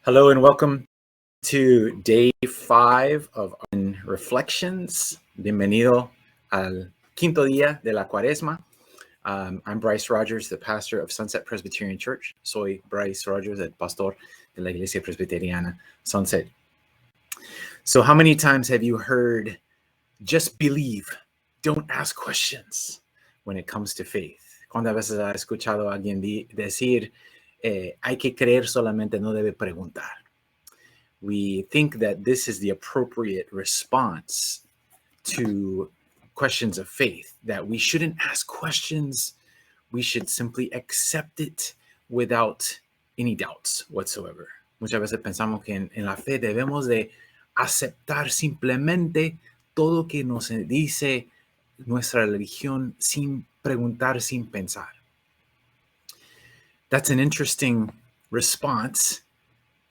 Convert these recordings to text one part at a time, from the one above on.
Hello and welcome to day 5 of Reflections. Bienvenido al quinto día de la Cuaresma. I'm Bryce Rogers, the pastor of Sunset Presbyterian Church. Soy Bryce Rogers, el pastor de la Iglesia Presbiteriana Sunset. So how many times have you heard, just believe, don't ask questions when it comes to faith? ¿Cuántas veces has escuchado a alguien decir, hay que creer solamente, no debe preguntar? We think that this is the appropriate response to questions of faith, that we shouldn't ask questions. We should simply accept it without any doubts whatsoever. Muchas veces pensamos que en la fe debemos de aceptar simplemente todo que nos dice nuestra religión sin preguntar, sin pensar. That's an interesting response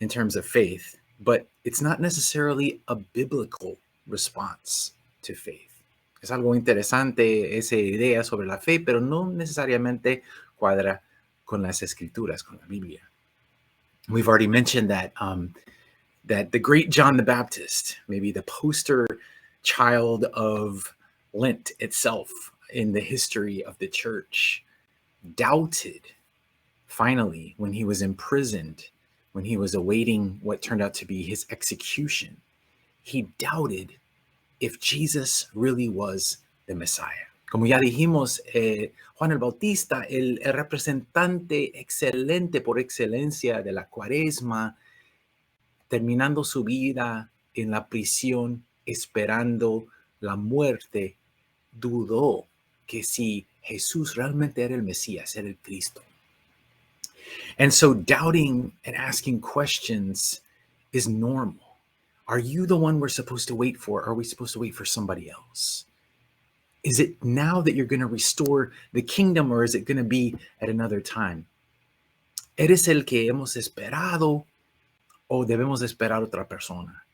in terms of faith, but it's not necessarily a biblical response to faith. Es algo interesante esa idea sobre la fe, pero no necesariamente cuadra con las escrituras, con la Biblia. We've already mentioned that that the great John the Baptist, maybe the poster child of Lent itself in the history of the church, doubted finally when he was imprisoned, when he was awaiting what turned out to be his execution. He doubted if Jesus really was the Messiah. Como ya dijimos, Juan el Bautista, el representante excelente por excelencia de la Cuaresma, terminando su vida en la prisión, esperando la muerte, dudó que si Jesús realmente era el Mesías, era el Cristo. And so doubting and asking questions is normal. Are you the one we're supposed to wait for? Or are we supposed to wait for somebody else? Is it now that you're going to restore the kingdom, or is it going to be at another time? ¿Eres el que hemos esperado o debemos esperar otra persona?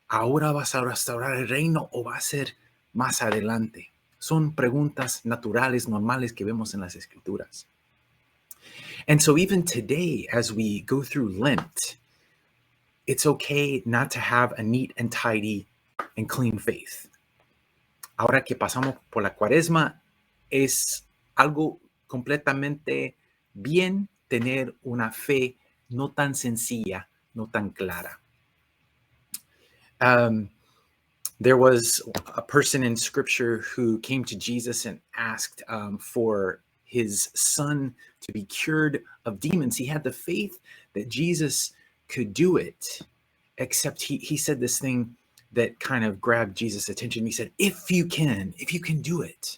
¿Ahora vas a restaurar el reino o va a ser más adelante? Son preguntas naturales, normales que vemos en las escrituras. And so even today, as we go through Lent, it's okay not to have a neat and tidy and clean faith. Ahora que pasamos por la Cuaresma, es algo completamente bien tener una fe no tan sencilla, no tan clara. There was a person in Scripture who came to Jesus and asked for his son to be cured of demons. He had the faith that Jesus could do it, except he said this thing that kind of grabbed Jesus' attention. He said, if you can do it.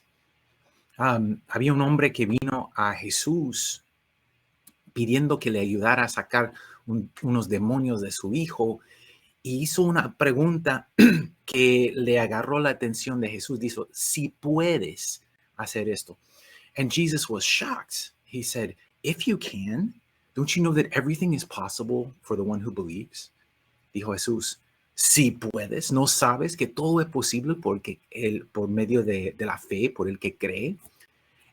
Había un hombre que vino a Jesús pidiendo que le ayudara a sacar unos demonios de su hijo, y hizo una pregunta que le agarró la atención de Jesús. Dijo, si puedes hacer esto. And Jesus was shocked. He said, if you can, don't you know that everything is possible for the one who believes? Dijo Jesús, si puedes, ¿no sabes que todo es posible por medio de la fe, por el que cree?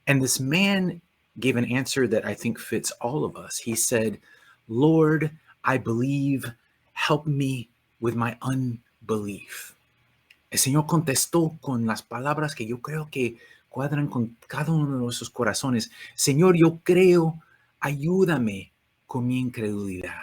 And this man gave an answer that I think fits all of us. He said, Lord, I believe, help me with my unbelief. El Señor contestó con las palabras que yo creo que cuadran con cada uno de nuestros corazones. Señor, yo creo, ayúdame con mi incredulidad.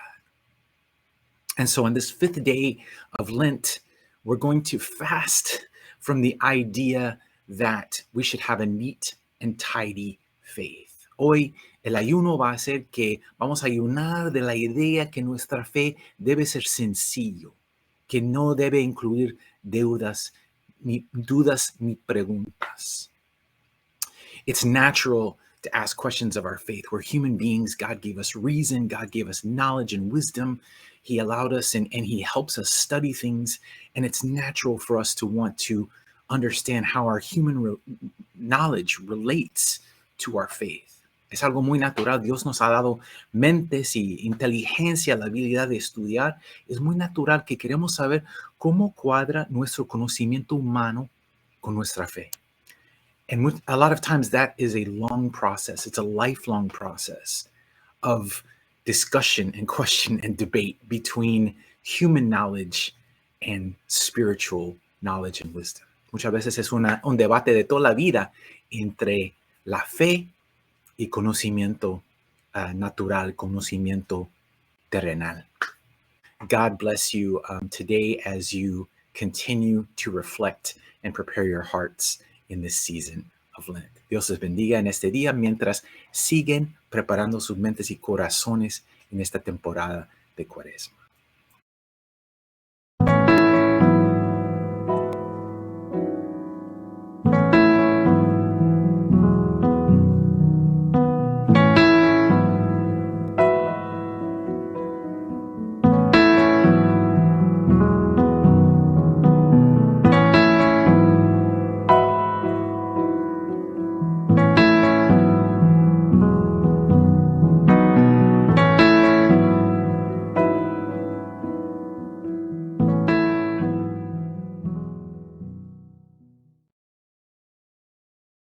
And so on this 5th day of Lent, we're going to fast from the idea that we should have a neat and tidy faith. Hoy el ayuno va a ser que vamos a ayunar de la idea que nuestra fe debe ser sencillo, que no debe incluir dudas ni preguntas. It's natural to ask questions of our faith. We're human beings. God gave us reason. God gave us knowledge and wisdom. He allowed us and he helps us study things. And it's natural for us to want to understand how our human knowledge relates to our faith. Es algo muy natural. Dios nos ha dado mentes y inteligencia, la habilidad de estudiar. Es muy natural que queremos saber cómo cuadra nuestro conocimiento humano con nuestra fe. And a lot of times that is a long process. It's a lifelong process of discussion and question and debate between human knowledge and spiritual knowledge and wisdom. Muchas veces es un debate de toda la vida entre la fe y conocimiento natural, conocimiento terrenal. God bless you today as you continue to reflect and prepare your hearts in this season of Lent. Dios les bendiga en este día mientras siguen preparando sus mentes y corazones en esta temporada de Cuaresma.